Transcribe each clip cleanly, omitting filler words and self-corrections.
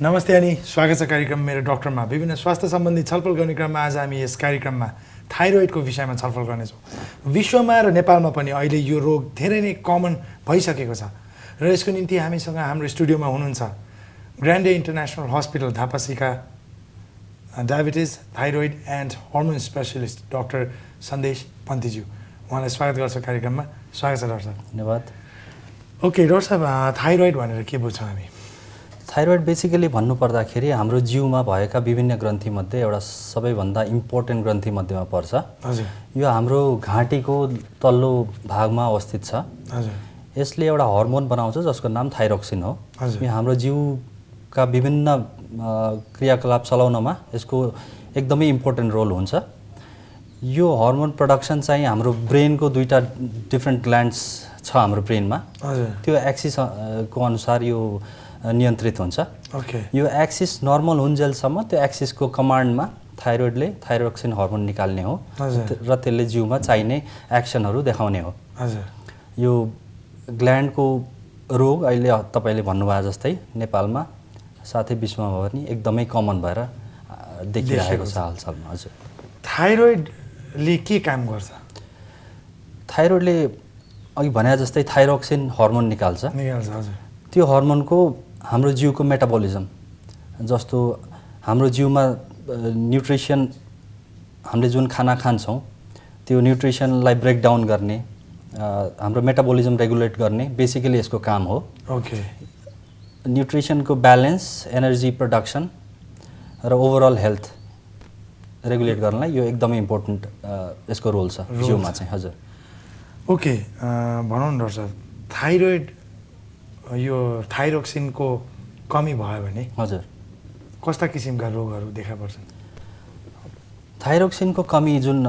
नमस्ते अनि स्वागत छ कार्यक्रम मेरो डाक्टरमा। विभिन्न स्वास्थ्य सम्बन्धी छलफल गर्ने क्रममा आज हामी यस कार्यक्रममा थाइरोइडको विषयमा छलफल गर्नेछौँ। विश्वमा र नेपालमा पनि अहिले यो रोग धेरै नै कमन भइसकेको छ र यसको निम्ति हामीसँग हाम्रो स्टुडियोमा हुनुहुन्छ ग्रान्डे इन्टरनेसनल हस्पिटल धापासीका diabetes thyroid and hormone specialist doctor Sandesh पन्तीज्यू। उहाँलाई स्वागत गर्छ कार्यक्रममा। स्वागत छ डाक्टर साहब। धन्यवाद। ओके डाक्टर साहब, थाइरोइड भनेर के बुझ्छौँ हामी? थाइरोइड बेसिकली भन्नुपर्दाखेरि हाम्रो जिउमा भएका विभिन्न ग्रन्थीमध्ये एउटा सबैभन्दा इम्पोर्टेन्ट ग्रन्थीमध्येमा पर्छ। हजुर। यो हाम्रो घाँटीको तल्लो भागमा अवस्थित छ। हजुर। यसले एउटा हर्मोन बनाउँछ जसको नाम थाइरोक्सिन हो। हजुर। यो हाम्रो जिउका विभिन्न क्रियाकलाप चलाउनमा यसको एकदमै इम्पोर्टेन्ट रोल हुन्छ। यो हर्मोन प्रोडक्सन चाहिँ हाम्रो ब्रेनको दुईटा डिफ्रेन्ट ग्ल्यान्ड्स छ हाम्रो ब्रेनमा। हजुर। त्यो एक्सिसको अनुसार यो नियन्त्रित हुन्छ। ओके। यो एक्सिस नर्मल हुन्जेलसम्म त्यो एक्सिसको कमान्डमा थाइरोइडले थाइरोक्सिन हर्मोन निकाल्ने हो र त्यसले जिउमा चाहिने एक्सनहरू देखाउने हो। हजुर। यो ग्ल्यान्डको रोग अहिले तपाईँले भन्नुभयो जस्तै नेपालमा साथै विश्वमा पनि एकदमै कमन भएर देखिरहेको छ हालसालमा। हजुर। थाइरोइडले के काम गर्छ? थाइरोइडले अघि भने जस्तै थाइरोक्सिन हर्मोन निकाल्छ। हजुर। त्यो हर्मोनको हाम्रो जिउको मेटाबोलिजम जस्तो हाम्रो जिउमा न्युट्रिसन हामीले जुन खाना खान्छौँ त्यो न्युट्रिसनलाई ब्रेकडाउन गर्ने हाम्रो मेटाबोलिजम रेगुलेट गर्ने बेसिकली यसको काम हो। ओके। न्युट्रिसनको ब्यालेन्स, एनर्जी प्रोडक्सन र ओभरअल हेल्थ रेगुलेट गर्नलाई यो एकदमै इम्पोर्टेन्ट यसको रोल छ जिउमा चाहिँ। हजुर। ओके, भनौँ न डाक्टर साहब, थाइरोइड यो थाइरोक्सिनको कमी भयो भने हजुर कस्ता किसिमका रोगहरू देखा पर्छन्? थाइरोक्सिनको कमी जुन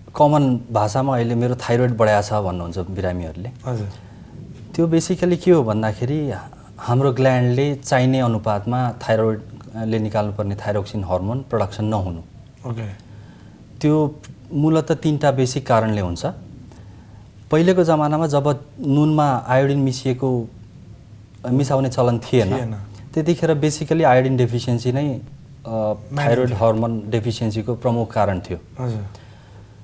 कमन भाषामा अहिले मेरो थाइरोइड बढाएको छ भन्नुहुन्छ बिरामीहरूले। हजुर। त्यो बेसिकली के हो भन्दाखेरि हाम्रो ग्ल्यान्डले चाहिने अनुपातमा थाइरोइडले निकाल्नुपर्ने थाइरोक्सिन हर्मोन प्रोडक्सन नहुनु। ओके। त्यो मूलतः तीनटा बेसिक कारणले हुन्छ। पहिलेको जमानामा जब नुनमा आयोडिन मिसाउने चलन थिएन त्यतिखेर बेसिकली आयोडिन डेफिसियन्सी नै थाइरोइड हर्मोन डेफिसियन्सीको प्रमुख कारण थियो। हजुर।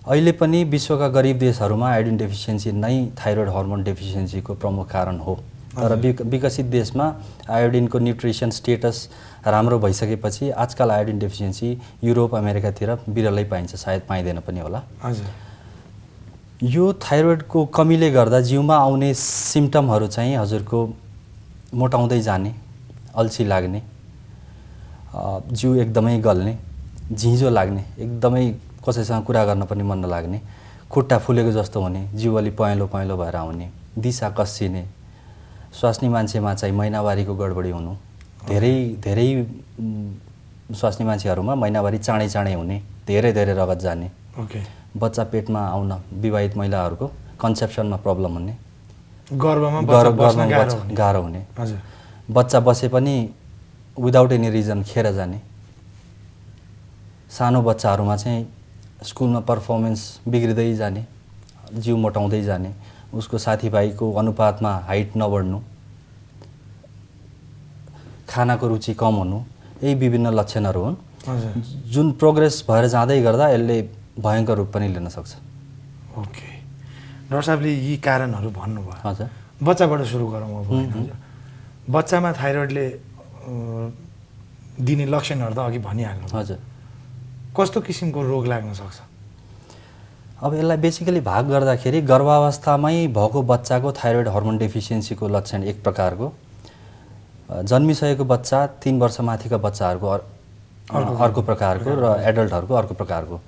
अहिले पनि विश्वका गरिब देशहरूमा आयोडिन डेफिसियन्सी नै थाइरोइड हर्मोन डेफिसियन्सीको प्रमुख कारण हो। तर विकसित देशमा आयोडिनको न्युट्रिसन स्टेटस राम्रो भइसकेपछि आजकल आयोडिन डेफिसियन्सी युरोप अमेरिकातिर बिरलै पाइन्छ, सायद पाइँदैन पनि होला। हजुर। यो थाइरोइडको कमीले गर्दा जिउमा आउने सिम्टमहरू चाहिँ हजुरको मोटाउँदै जाने, अल्छी लाग्ने, जिउ एकदमै गल्ने, झिँजो लाग्ने, एकदमै कसैसँग कुरा गर्न पनि मन नलाग्ने, खुट्टा फुलेको जस्तो हुने, जिउ अलि पहेँलो पहेँलो भएर आउने, दिसा कस्सिने, स्वास्नी मान्छेमा चाहिँ महिनावारीको गडबडी हुनु, धेरै स्वास्नी मान्छेहरूमा महिनावारी चाँडै चाँडै हुने, धेरै रगत जाने। ओके। बच्चा पेटमा आउन विवाहित महिलाहरूको कन्सेप्सनमा प्रब्लम हुने, गर्भमा गाह्रो हुने। हजुर। बच्चा बसे पनि विदाउट एनी रिजन खेर जाने, सानो बच्चाहरूमा चाहिँ स्कुलमा पर्फर्मेन्स बिग्रिँदै जाने, जिउ मोटाउँदै जाने, उसको साथीभाइको अनुपातमा हाइट नबढ्नु, खानाको रुचि कम हुनु, यही विभिन्न लक्षणहरू हुन् जुन प्रोग्रेस भएर जाँदै गर्दा यसले भयङ्कर रूप पनि लिन सक्छ। ओके। डाक्टर साहबले यी कारणहरू भन्नुभयो। हजुर। बच्चाबाट सुरु गरौँ अब। बच्चामा थाइरोइडले दिने लक्षणहरू त अघि भनिहाल्नु। हजुर। कस्तो किसिमको रोग लाग्न सक्छ? अब यसलाई बेसिकली भाग गर्दाखेरि गर्भावस्थामै भएको बच्चाको थाइरोइड हर्मोन डेफिसियन्सीको लक्षण एक प्रकारको, जन्मिसकेको बच्चा 3 वर्ष माथिका बच्चाहरूको अर्को प्रकारको र एडल्टहरूको अर्को प्रकारको।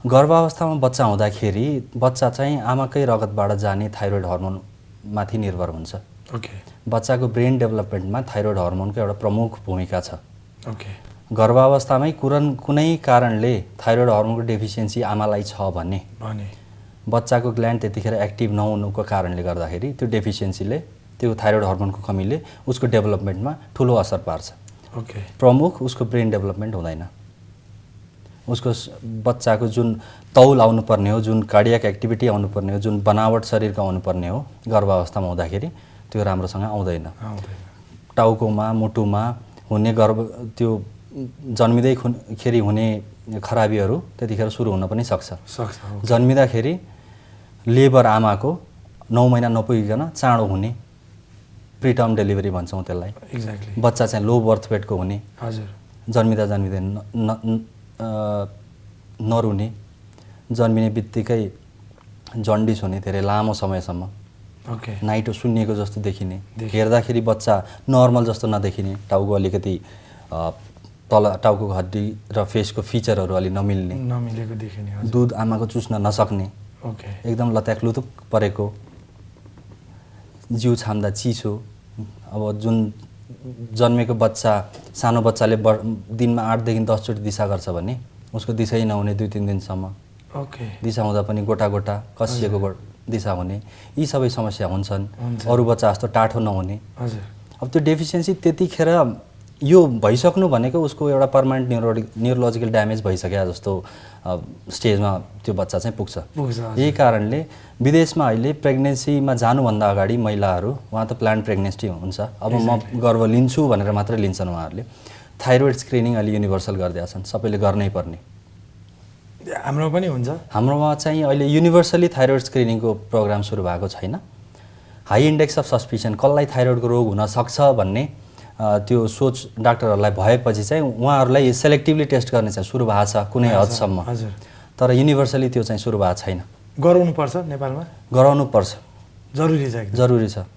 गर्भावस्थामा बच्चा हुँदाखेरि बच्चा चाहिँ आमाकै रगतबाट जाने थाइरोइड हर्मोनमाथि निर्भर हुन्छ। ओके। बच्चाको ब्रेन डेभलपमेन्टमा थाइरोइड हर्मोनको एउटा प्रमुख भूमिका छ। ओके। गर्भावस्थामै कुनै कारणले थाइरोइड हर्मोनको डेफिसियन्सी आमालाई छ भने बच्चाको ग्ल्यान्ड त्यतिखेर एक्टिभ नहुनुको कारणले गर्दाखेरि त्यो डेफिसियन्सीले, त्यो थाइरोइड हर्मोनको कमीले उसको डेभलपमेन्टमा ठुलो असर पार्छ। ओके। प्रमुख उसको ब्रेन डेभलपमेन्ट हुँदैन। उसको बच्चाको जुन तौल आउनुपर्ने हो, जुन कार्डियक एक्टिभिटी आउनुपर्ने हो, जुन बनावट शरीरको आउनुपर्ने हो गर्भावस्थामा हुँदाखेरि त्यो राम्रोसँग आउँदैन। टाउकोमा, मुटुमा हुने गर्भ त्यो जन्मिँदैखेरि हुने खराबीहरू त्यतिखेर सुरु हुन पनि सक्छ। जन्मिँदाखेरि लेबर आमाको 9 महिना नपुगिकन चाँडो हुने प्रिटर्म डेलिभरी भन्छौँ त्यसलाई। एक्ज्याक्टली। बच्चा चाहिँ लो बर्थ वेटको हुने, हजुर, जन्मिँदा नरुने, जन्मिने बित्तिकै जन्डिस हुने धेरै लामो समयसम्म, ओके, नाइटो सुन्निएको जस्तो देखिने, हेर्दाखेरि बच्चा नर्मल जस्तो नदेखिने, टाउको अलिकति तल टाउको हड्डी र फेसको फिचरहरू अलि नमिलेको देखिने, दुध आमाको चुस्न नसक्ने, ओके, एकदम लत्याकलुतुक परेको, जिउ छाम्दा चिसो। अब जुन जन्मेको बच्चा सानो बच्चाले दिनमा 8 देखि 10 चोटि दिशा गर्छ भने उसको दिशै नहुने 2-3 दिनसम्म, ओके, दिशा हुँदा पनि गोटा गोटा कसिएको दिशा हुने, यी सबै समस्या हुन्छन्। अरू बच्चा जस्तो टाठो नहुने। हजुर। अब त्यो डेफिसियन्सी त्यतिखेर यो भइसक्नु भनेको उसको एउटा पर्मानेन्ट न्युरोलोजिकल ड्यामेज भइसक्यो जस्तो स्टेजमा त्यो बच्चा चाहिँ पुग्छ। यही कारणले विदेशमा अहिले प्रेग्नेन्सीमा जानुभन्दा अगाडि महिलाहरू, उहाँ त प्लान्ड प्रेग्नेन्सी हुन्छ, अब म गर्भ लिन्छु भनेर मात्रै लिन्छन् उहाँहरूले, थाइरोइड स्क्रिनिङ अहिले युनिभर्सल गरिदिएका छन्, सबैले गर्नै पर्ने। हाम्रो पनि हुन्छ। हाम्रोमा चाहिँ अहिले युनिभर्सली थाइरोइड स्क्रिनिङको प्रोग्राम सुरु भएको छैन। हाई इन्डेक्स अफ सस्पिसन, कसलाई थाइरोइडको रोग हुनसक्छ भन्ने त्यो सोच डाक्टरहरूलाई भएपछि चाहिँ उहाँहरूलाई सेलेक्टिभली टेस्ट गर्ने चाहिँ सुरु भएको छ कुनै हदसम्म। हजुर। तर युनिभर्सली त्यो चाहिँ सुरु भएको छैन। गराउनुपर्छ नेपालमा? गराउनुपर्छ, जरुरी छ, जरुरी छ।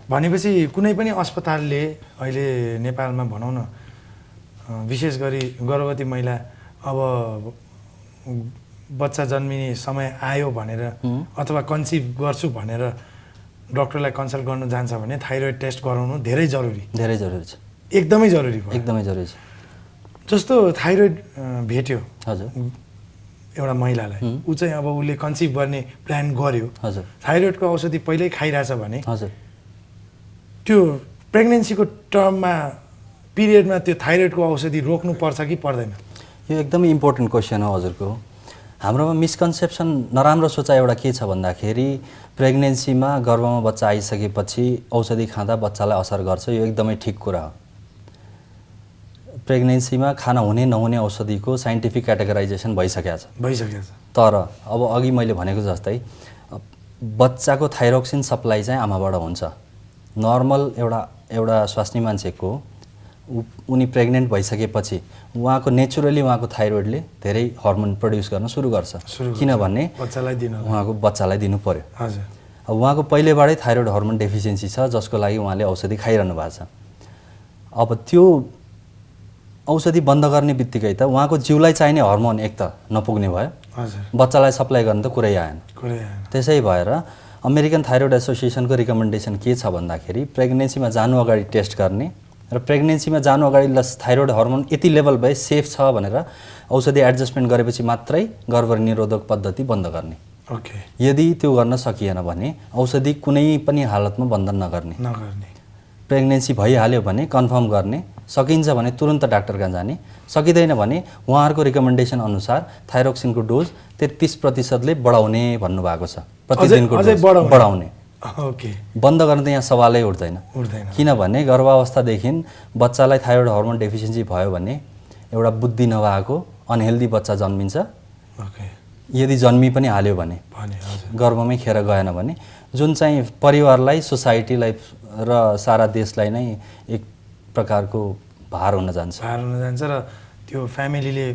भनेपछि कुनै पनि अस्पतालले अहिले नेपालमा भनौँ न, विशेष गरी गर्भवती महिला अब बच्चा जन्मिने समय आयो भनेर अथवा कन्सिभ गर्छु भनेर डक्टरलाई कन्सल्ट गर्नु जान्छ भने थाइरोइड टेस्ट गराउनु धेरै जरुरी छ, एकदमै जरुरी भयो। एकदमै जरुरी छ। जस्तो थाइरोइड भेट्यो हजुर एउटा महिलालाई, ऊ चाहिँ अब उसले कन्सिभ गर्ने प्लान गर्यो, हजुर, थाइरोइडको औषधि पहिल्यै खाइरहेछ भने हजुर, त्यो प्रेग्नेन्सीको टर्ममा पिरियडमा त्यो थाइरोइडको औषधि रोक्नुपर्छ कि पर्दैन? यो एकदमै इम्पोर्टेन्ट क्वेसन हो हजुरको। हाम्रोमा मिसकन्सेप्सन, नराम्रो सोचाइ एउटा के छ भन्दाखेरि प्रेग्नेन्सीमा गर्भमा बच्चा आइसकेपछि औषधि खाँदा बच्चालाई असर गर्छ, यो एकदमै ठिक कुरा हो। प्रेग्नेन्सीमा खान हुने नहुने औषधिको साइन्टिफिक क्याटेगराइजेसन भइसकेको छ। तर अब अघि मैले भनेको जस्तै बच्चाको थाइरोक्सिन सप्लाई चाहिँ आमाबाट हुन्छ। नर्मल एउटा स्वास्नी मान्छेको उनी प्रेग्नेन्ट भइसकेपछि उहाँको नेचुरली उहाँको थाइरोइडले धेरै हर्मोन प्रड्युस गर्न सुरु गर्छ, किनभने उहाँको बच्चालाई दिनु पर्यो। हजुर। अब उहाँको पहिलेबाटै थाइरोइड हर्मोन डेफिसियन्सी छ जसको लागि उहाँले औषधि खाइरहनु भएको छ। अब त्यो औषधि बन्द गर्ने बित्तिकै त उहाँको जिउलाई चाहिने हर्मोन एक त नपुग्ने भयो, बच्चालाई सप्लाई गर्न त कुरै आएन। त्यसै भएर अमेरिकन थाइरोइड एसोसिएसनको रिकमेन्डेसन के छ भन्दाखेरि प्रेग्नेन्सीमा जानु अगाडि टेस्ट गर्ने र प्रेग्नेन्सीमा जानु अगाडि थाइरोइड हर्मोन यति लेभल भए सेफ छ भनेर औषधि एडजस्टमेन्ट गरेपछि मात्रै गर्भनिरोधक पद्धति बन्द गर्ने। ओके। यदि त्यो गर्न सकिएन भने औषधि कुनै पनि हालतमा बन्द नगर्ने। प्रेग्नेन्सी भइहाल्यो भने कन्फर्म गर्ने, सकिन्छ भने तुरन्त डाक्टर कहाँ जाने, सकिँदैन भने उहाँहरूको रिकमेन्डेसन अनुसार थाइरोक्सिनको डोज 33%ले बढाउने भन्नुभएको छ, प्रतिदिनको डोज बढाउने। ओके। बन्द गर्न त यहाँ सवालै उठ्दैन, किनभने गर्भावस्थादेखि बच्चालाई थाइरोइड हर्मोन डेफिसियन्सी भयो भने एउटा बुद्धि नभएको अनहेल्दी बच्चा जन्मिन्छ। यदि जन्मी पनि हाल्यो भने गर्भमै खेर गएन भने जुन चाहिँ परिवारलाई, सोसाइटीलाई र सारा देशलाई नै एक प्रकारको भार हुन जान्छ र त्यो फ्यामिलीले,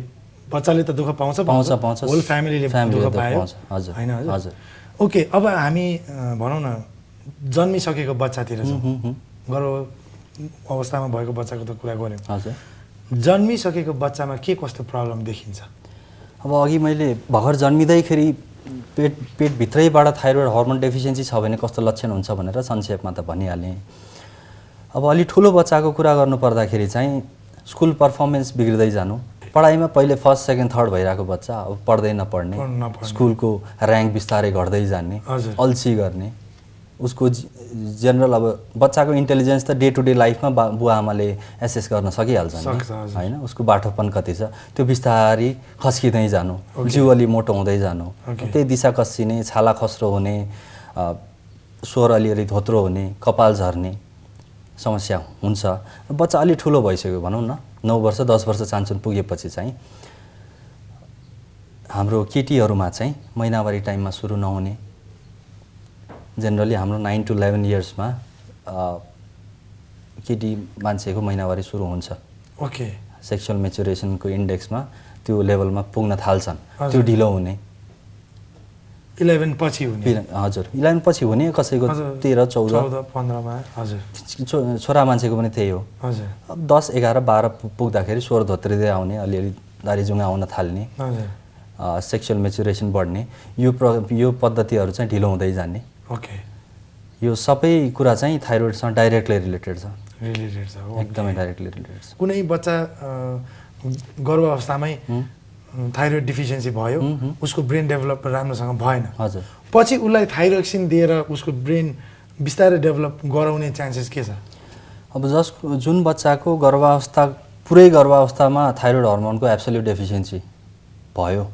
बच्चाले त दुःख पाउँछ, होल फ्यामिलीले दुःख पायो। हजुर हजुर। ओके। अब हामी भनौँ न जन्मिसकेको बच्चातिर छौँ, गर्भ अवस्थामा भएको बच्चाको त कुरा गऱ्यौँ। हजुर। जन्मिसकेको बच्चामा के कस्तो प्रब्लम देखिन्छ? अब अघि मैले भर्खर जन्मिँदैखेरि पेटभित्रैबाट थाइरोइड हर्मोन डेफिसियन्सी छ भने कस्तो लक्षण हुन्छ भनेर संक्षेपमा त भनिहालेँ। अब अलि ठुलो बच्चाको कुरा गर्नुपर्दाखेरि चाहिँ स्कुल पर्फर्मेन्स बिग्रिँदै जानु, पढाइमा पहिले फर्स्ट सेकेन्ड थर्ड भइरहेको बच्चा अब पढ्दै नपढ्ने, स्कुलको र्याङ्क बिस्तारै घट्दै जाने, अल्छी गर्ने, उसको जेनरल अब बच्चाको इन्टेलिजेन्स त डे टु डे लाइफमा बुवा आमाले एसेस गर्न सकिहाल्छन् होइन, उसको बाठोपन कति छ त्यो बिस्तारै खस्किँदै जानु, जिउ अलि मोटो हुँदै जानु, त्यही दिशा कस्सिने, छाला खस्रो हुने, स्वर अलिअलि धोत्रो हुने, कपाल झर्ने, समस्या हुन्छ। बच्चा अलि ठुलो भइसक्यो भनौँ न 9 वर्ष 10 वर्ष चान्चुन पुगेपछि चाहिँ हाम्रो केटीहरूमा चाहिँ महिनावारी टाइममा सुरु नहुने, जेनरली हाम्रो 9 to 11 इयर्समा केटी मान्छेको महिनावारी सुरु हुन्छ। ओके। सेक्सुअल मेचुरेसनको इन्डेक्समा त्यो लेभलमा पुग्न थाल्छन्, त्यो ढिलो हुने। 11 पछि हुने। हजुर 11 पछि हुने, कसैको 13 14 15 मा। हजुर छोरा मान्छेको पनि त्यही हो। हजुर अब 10 11 12 पुग्दाखेरि स्वर धोत्रिँदै आउने, अलिअलि दारीजुङ्गा आउन थाल्ने, हजुर सेक्सुअल मेचुरेसन बढ्ने, यो पद्धतिहरू चाहिँ ढिलो हुँदै जाने। ओके। यो सबै कुरा चाहिँ थाइरोइडसँग डाइरेक्टली रिलेटेड छ। रिलेटेड छ, एकदमै डाइरेक्टली रिलेटेड छ। कुनै बच्चा गर्भावस्थामै थाइरोइड डिफिसियन्सी भयो, उसको ब्रेन डेभलप राम्रोसँग भएन, हजुर, पछि उसलाई थाइरोक्सिन दिएर उसको ब्रेन बिस्तारै डेभलप गराउने चान्सेस के छ? अब जुन बच्चाको पुरै गर्भावस्थामा थाइरोइड हर्मोनको एब्सोल्युट डेफिसियन्सी भयो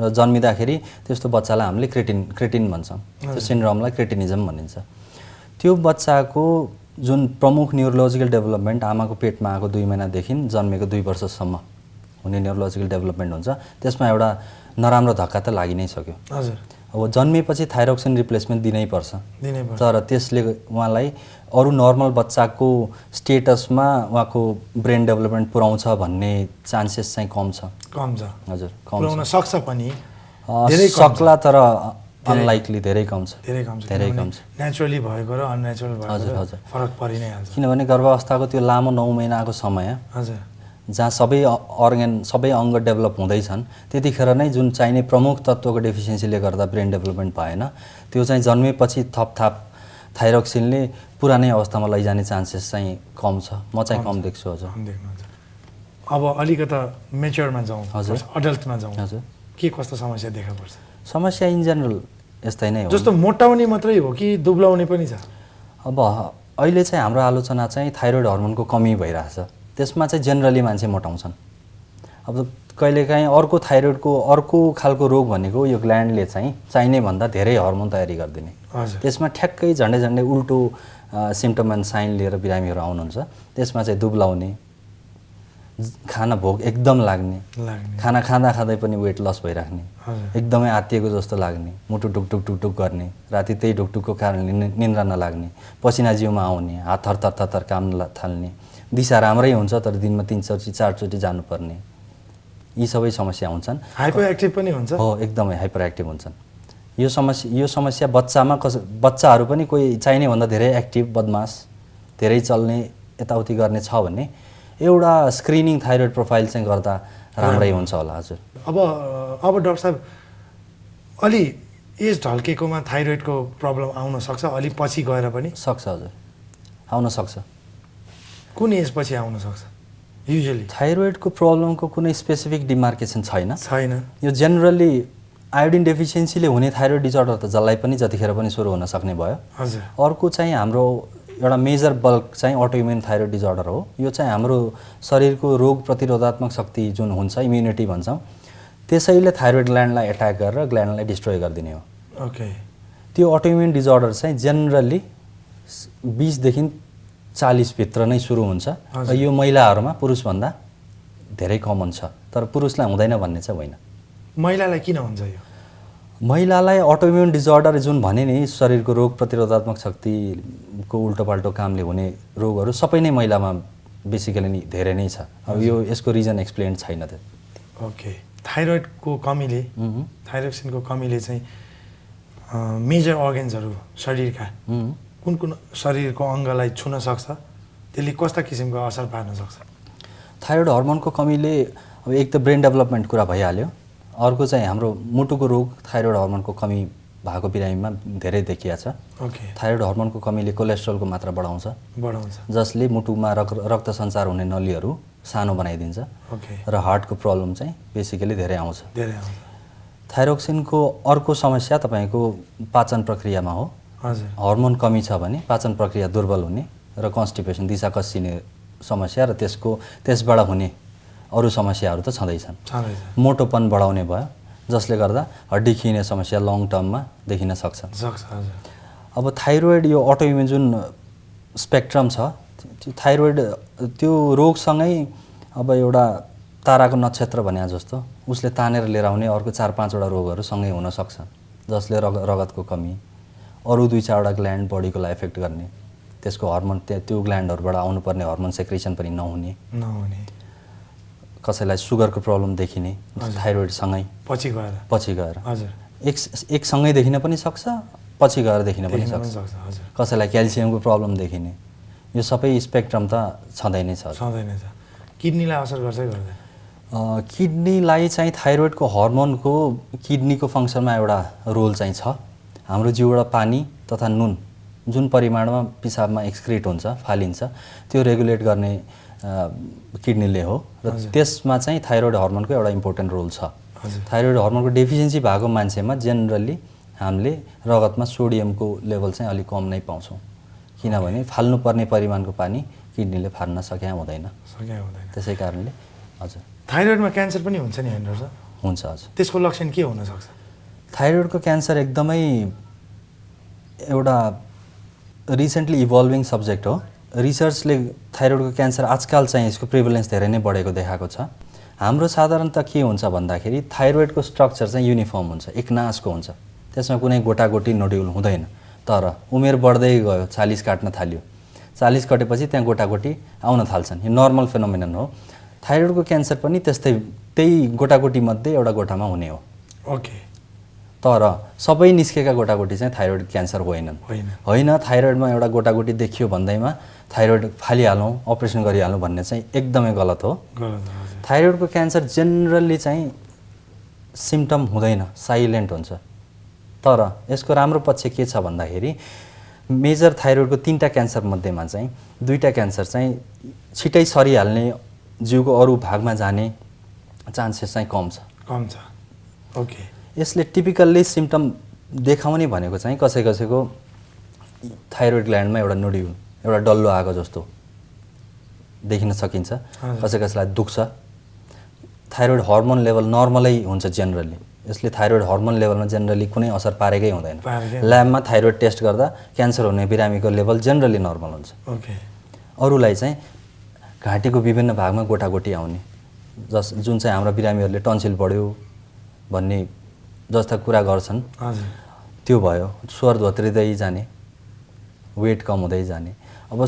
र जन्मिँदाखेरि त्यस्तो बच्चालाई हामीले क्रेटिन भन्छौँ, त्यो सिन्ड्रोमलाई क्रेटिनिजम भनिन्छ। त्यो बच्चाको जुन प्रमुख न्युरोलोजिकल डेभलपमेन्ट आमाको पेटमा आएको 2 महिनादेखि जन्मेको 2 वर्षसम्म हुने न्युरोलोजिकल डेभलपमेन्ट हुन्छ। त्यसमा एउटा नराम्रो धक्का त लागि नै सक्यो। हजुर। अब जन्मेपछि थाइरोक्सिन रिप्लेसमेन्ट दिनै पर्छ, तर त्यसले उहाँलाई अरू नर्मल बच्चाको स्टेटसमा उहाँको ब्रेन डेभलपमेन्ट पुर्याउँछ भन्ने चान्सेस चाहिँ कम छ। हजुर, पुर्याउन सक्छ पनि, सक्ला, तर अनलाइकली धेरै कम छ। धेरै कम छ। नेचुरली भएको र अननेचुरल भएको फरक परि नै हाल्छ। किनभने गर्भावस्थाको त्यो लामो 9 महिनाको समय, हजुर, जहाँ सबै अङ्ग डेभलप हुँदैछन्, त्यतिखेर नै जुन चाहिने प्रमुख तत्त्वको डेफिसियन्सीले गर्दा ब्रेन डेभलपमेन्ट भएन, त्यो चाहिँ जन्मेपछि थपथाप थाइरोक्सिनले पुरानै अवस्थामा लैजाने चान्सेस चाहिँ कम छ। म चाहिँ कम देख्छु। हजुर। अब अलिकता मेच्योरमा जाउँ, हजुर, अडल्टमा जाउँ, हजुर, के कस्तो समस्या देखा पर्छ? समस्या इन जेनरल यस्तै नै हो। जस्तो मोटाउने मात्रै हो कि दुब्लाउने पनि छ? अब अहिले चाहिँ हाम्रो आलोचना चाहिँ थाइरोइड हर्मोनको कमी भइरहेछ, त्यसमा चाहिँ जेनरली मान्छे मोटाउँछन्। अब कहिलेकाहीँ अर्को थाइरोइडको अर्को खालको रोग भनेको यो ग्ल्यान्डले चाहिँ चाहिने भन्दा धेरै हर्मोन तयारी गरिदिने, त्यसमा ठ्याक्कै झन्डै उल्टो सिम्टम एन्ड साइन लिएर बिरामीहरू आउनुहुन्छ। त्यसमा चाहिँ दुब्लाउने, खाना भोक एकदम लाग्ने, खाना खाँदै पनि वेट लस भइराख्ने, एकदमै आत्तिएको जस्तो लाग्ने, मुटु ढुकढुक गर्ने, राति त्यही ढुकढुकको कारणले निन्द्रा नलाग्ने, पसिना जिउमा आउने, हात थर काम्न थाल्ने, दिशा राम्रै हुन्छ तर दिनमा 3 चोटि 4 चोटि जानुपर्ने, यी सबै समस्या हुन्छन्। हाइपर एक्टिभ पनि हुन्छ? हो, एकदमै हाइपर एक्टिभ हुन्छन्। यो समस्या बच्चाहरू पनि कोही चाहिने भन्दा धेरै एक्टिभ, बदमास, धेरै चल्ने, यताउति गर्ने छ भने एउटा स्क्रिनिङ थाइरोइड प्रोफाइल चाहिँ गर्दा राम्रै हुन्छ होला। हजुर। अब डाक्टर साहब, अलि एज ढल्केकोमा थाइरोइडको प्रब्लम आउन सक्छ? अलि पछि गएर पनि सक्छ? हजुर, आउन सक्छ। कुन एज पछि आउन सक्छ युजुअली? थाइरोइडको प्रब्लमको कुनै स्पेसिफिक डिमार्केसन छैन। यो जेनरली आयोडिन डेफिसियन्सीले हुने थाइरोइड डिजअर्डर त जसलाई पनि जतिखेर पनि सुरु हुन सक्ने भयो। हजुर। अर्को चाहिँ हाम्रो एउटा मेजर बल्क चाहिँ अटोइम्युन थाइरोइड डिजअर्डर हो। यो चाहिँ हाम्रो शरीरको रोग प्रतिरोधात्मक शक्ति जुन हुन्छ, इम्युनिटी भन्छौँ, त्यसैले थाइरोइड ग्ल्यान्डलाई एट्याक गरेर ग्ल्यान्डलाई डिस्ट्रोय गरिदिने हो। ओके। त्यो अटोइम्युन डिजअर्डर चाहिँ जेनरली 20 देखि 40 भित्र नै सुरु हुन्छ र यो महिलाहरूमा पुरुषभन्दा धेरै कमन छ, तर पुरुषलाई हुँदैन भन्ने चाहिँ होइन। महिलालाई किन हुन्छ यो? महिलालाई अटोइम्युन डिजअर्डर जुन भने नि शरीरको रोग प्रतिरोधात्मक शक्तिको उल्टोपाल्टो कामले हुने रोगहरू सबै नै महिलामा बेसिकली नि धेरै नै छ। अब यसको रिजन एक्सप्लेन छैन। त ओके। थाइरोइडको कमीले, थाइरोक्सिनको कमीले चाहिँ मेजर अर्गन्सहरू शरीरका कुन शरीरको अङ्गलाई छुन सक्छ? त्यसले कस्ता किसिमको असर पार्न सक्छ? थाइरोइड हर्मोनको कमीले अब एक त ब्रेन डेभलपमेन्ट कुरा भइहाल्यो, अर्को चाहिँ हाम्रो मुटुको रोग थाइरोइड हर्मोनको कमी भएको बिरामीमा धेरै देखिया छ। ओके। थाइरोइड हर्मोनको कमीले कोलेस्ट्रोलको मात्रा बढाउँछ, जसले मुटुमा रक्त सञ्चार हुने नलीहरू सानो बनाइदिन्छ। ओके। र हार्टको प्रब्लम चाहिँ बेसिकली धेरै आउँछ। थाइरोक्सिनको अर्को समस्या तपाईँको पाचन प्रक्रियामा हो। हजुर। हर्मोन कमी छ भने पाचन प्रक्रिया दुर्बल हुने र कन्स्टिपेसन, दिशा कस्सिने समस्या र त्यसबाट हुने अरू समस्याहरू त छँदैछन्। मोटोपन बढाउने भयो, जसले गर्दा हड्डी खिने समस्या लङ टर्ममा देखिन सक्छ। हजुर। अब थाइरोइड यो अटोइम्युन जुन स्पेक्ट्रम छ, त्यो थाइरोइड त्यो रोगसँगै अब एउटा ताराको नक्षत्र भने जस्तो उसले तानेर लिएर आउने अर्को 4-5वटा रोगहरू सँगै हुनसक्छ, जसले रगतको कमी, अरू 2-4वटा ग्ल्यान्ड बडीकोलाई एफेक्ट गर्ने, त्यसको हर्मोन त्यो ग्ल्यान्डहरूबाट आउनुपर्ने हर्मोन सेक्रेसन पनि नहुने, कसैलाई सुगरको प्रब्लम देखिने थाइरोइडसँगै पछि गएर हजुर एक सँगै देखिन पनि सक्छ, पछि गएर देखिन पनि सक्छ, कसैलाई क्याल्सियमको प्रब्लम देखिने, यो सबै स्पेक्ट्रम त छँदै नै छ। किडनीलाई असर गर्छ गर्दैन? किडनीलाई चाहिँ थाइरोइडको हर्मोनको किडनीको फङ्सनमा एउटा रोल चाहिँ छ। हाम्रो जिउबाट पानी तथा नुन जुन परिमाणमा पिसाबमा एक्सक्रिट हुन्छ, फालिन्छ, त्यो रेगुलेट गर्ने किडनीले हो र त्यसमा चाहिँ थाइरोइड हर्मोनको एउटा इम्पोर्टेन्ट रोल छ। थाइरोइड हर्मोनको डेफिसियन्सी भएको मान्छेमा जेनरली हामीले रगतमा सोडियमको लेभल चाहिँ अलिक कम नै पाउँछौँ, किनभने फाल्नुपर्ने परिमाणको पानी किडनीले फाल्न सकेका हुँदैन। त्यसै कारणले हजुर थाइरोइडमा क्यान्सर पनि हुन्छ नि होइन सर? हुन्छ हजुर। त्यसको लक्षण के हुनसक्छ? थाइरोइडको क्यान्सर एकदमै एउटा रिसेन्टली इभल्भिङ सब्जेक्ट हो। रिसर्चले थाइरोइडको क्यान्सर आजकल चाहिँ यसको प्रिभलेन्स धेरै नै बढेको देखाएको छ। हाम्रो साधारणतः के हुन्छ भन्दाखेरि थाइरोइडको स्ट्रक्चर चाहिँ युनिफर्म हुन्छ, एकनासको हुन्छ, त्यसमा कुनै गोटागोटी नोड्युल हुँदैन। तर उमेर बढ्दै गयो, 40 काट्न थाल्यो, 40 कटेपछि त्यहाँ गोटागोटी आउन थाल्छन्, यो नर्मल फेनोमेनन हो। थाइरोइडको क्यान्सर पनि त्यही गोटागोटी मध्ये एउटा गोटामा हुने हो। ओके। तर सबै निस्केका गोटागोटी चाहिँ थाइरोइड क्यान्सर होइनन्। होइन, थाइरोइडमा एउटा गोटागोटी देखियो भन्दैमा थाइरोइड फालिहालौँ, अपरेसन गरिहालौँ भन्ने चाहिँ एकदमै गलत हो। थाइरोइडको क्यान्सर जेनरली चाहिँ सिम्पटम हुँदैन, साइलेन्ट हुन्छ। तर यसको राम्रो पक्ष के छ भन्दाखेरि मेजर थाइरोइडको 3टा क्यान्सर मध्येमा चाहिँ 2टा क्यान्सर चाहिँ छिटै सरिहाल्ने, जिउको अरू भागमा जाने चान्सेस चाहिँ कम छ। ओके। यसले टिपिकल्ली सिम्पटम देखाउने भनेको चाहिँ कसैको थाइरोइड ग्ल्यान्डमा एउटा नोड्युल, एउटा डल्लो आएको जस्तो देखिन सकिन्छ, कसैलाई दुख्छ। थाइरोइड हर्मोन लेभल नर्मलै हुन्छ जेनरली, यसले थाइरोइड हर्मोन लेभलमा जेनरली कुनै असर पारेकै हुँदैन। ल्याबमा थाइरोइड टेस्ट गर्दा क्यान्सर हुने बिरामीको लेभल जेनरली नर्मल हुन्छ। ओके। अरूलाई चाहिँ घाँटीको विभिन्न भागमा गोटागोटी आउने, जुन चाहिँ हाम्रो बिरामीहरूले टन्सिल बढ्यो भन्ने जस्ता कुरा गर्छन्, त्यो भयो। स्वर धोत्रिँदै जाने, वेट कम हुँदै जाने। अब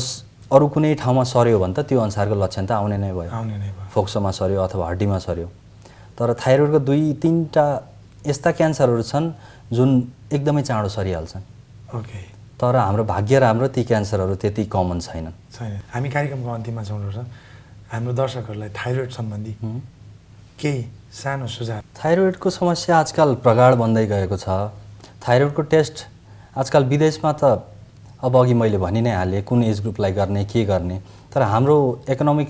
अरू कुनै ठाउँमा सर्यो भने त त्यो अनुसारको लक्षण त आउने नै भयो, फोक्सोमा सर्यो अथवा हड्डीमा सर्यो। तर थाइरोइडको 2-3टा यस्ता क्यान्सरहरू छन् जुन एकदमै चाँडो सरिहाल्छन्। ओके। तर हाम्रो भाग्य राम्रो, ती क्यान्सरहरू त्यति कमन छैनन्। हामी कार्यक्रमको अन्तिममा छौँ र हाम्रो दर्शकहरूलाई थाइरोइड सम्बन्धी केही सानो सुझाव? थाइरोइडको समस्या आजकल प्रगाढ बन्दै गएको छ। थाइरोइडको टेस्ट आजकल विदेशमा त अब अघि मैले भनि नै हालेँ कुन एज ग्रुपलाई गर्ने, के गर्ने। तर हाम्रो इकोनोमिक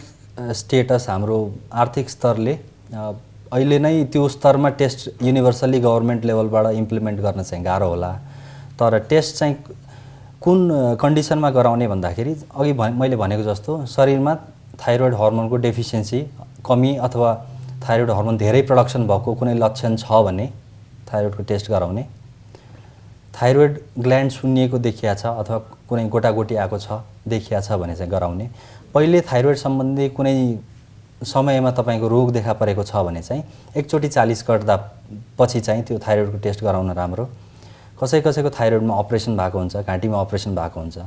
स्टेटस, हाम्रो आर्थिक स्तरले अहिले नै त्यो स्तरमा टेस्ट युनिभर्सली गभर्मेन्ट लेभलबाट इम्प्लिमेन्ट गर्न चाहिँ गाह्रो होला। तर टेस्ट चाहिँ कुन कन्डिसनमा गराउने भन्दाखेरि अघि मैले भनेको जस्तो शरीरमा थाइरोइड हर्मोनको डेफिसियन्सी, कमी अथवा थाइरोइड हर्मोन धेरै प्रडक्सन भएको कुनै लक्षण छ भने थाइरोइडको टेस्ट गराउने। थाइरोइड ग्ल्यान्ड सुन्निएको देखिया छ अथवा कुनै गोटागोटी आएको छ देखिया छ भने चाहिँ गराउने। पहिले थाइरोइड सम्बन्धी कुनै समयमा तपाईँको रोग देखा परेको छ भने चाहिँ एकचोटि 40 कट्दा पछि चाहिँ त्यो थाइरोइडको टेस्ट गराउन राम्रो। कसैको थाइरोइडमा अपरेसन भएको हुन्छ, घाँटीमा अपरेसन भएको हुन्छ,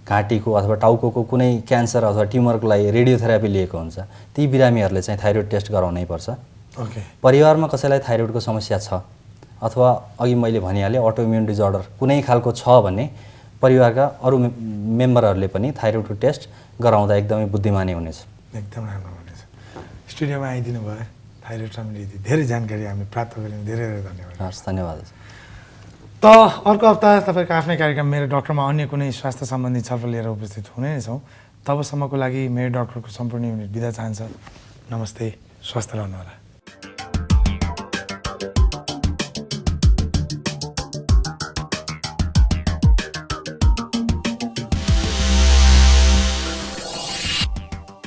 घाँटीको अथवा टाउकोको कुनै क्यान्सर अथवा ट्युमरको लागि रेडियोथेरापी लिएको हुन्छ, ती बिरामीहरूले चाहिँ थाइरोइड टेस्ट गराउनै पर्छ। ओके। परिवारमा कसैलाई थाइरोइडको समस्या छ अथवा अघि मैले भनिहालेँ अटोइम्युन डिजअर्डर कुनै खालको छ भने परिवारका अरू मेम्बरहरूले पनि थाइरोइडको टेस्ट गराउँदा एकदमै बुद्धिमानी हुनेछ। एकदम राम्रो हुनेछ। स्टुडियोमा आइदिनु भयो, थाइरोइड सम्बन्धी धेरै जानकारी हामी प्राप्त गऱ्यौँ, धेरै धेरै धन्यवाद। हस्, धन्यवाद। त अर्को हप्ता तपाईँको आफ्नै कार्यक्रम मेरो डक्टरमा अन्य कुनै स्वास्थ्य सम्बन्धी छलफल लिएर उपस्थित हुने नै छौँ। तबसम्मको लागि मेरो डक्टरको सम्पूर्ण युनिट बिदा चाहन्छ। नमस्ते, स्वस्थ रहनुहोला।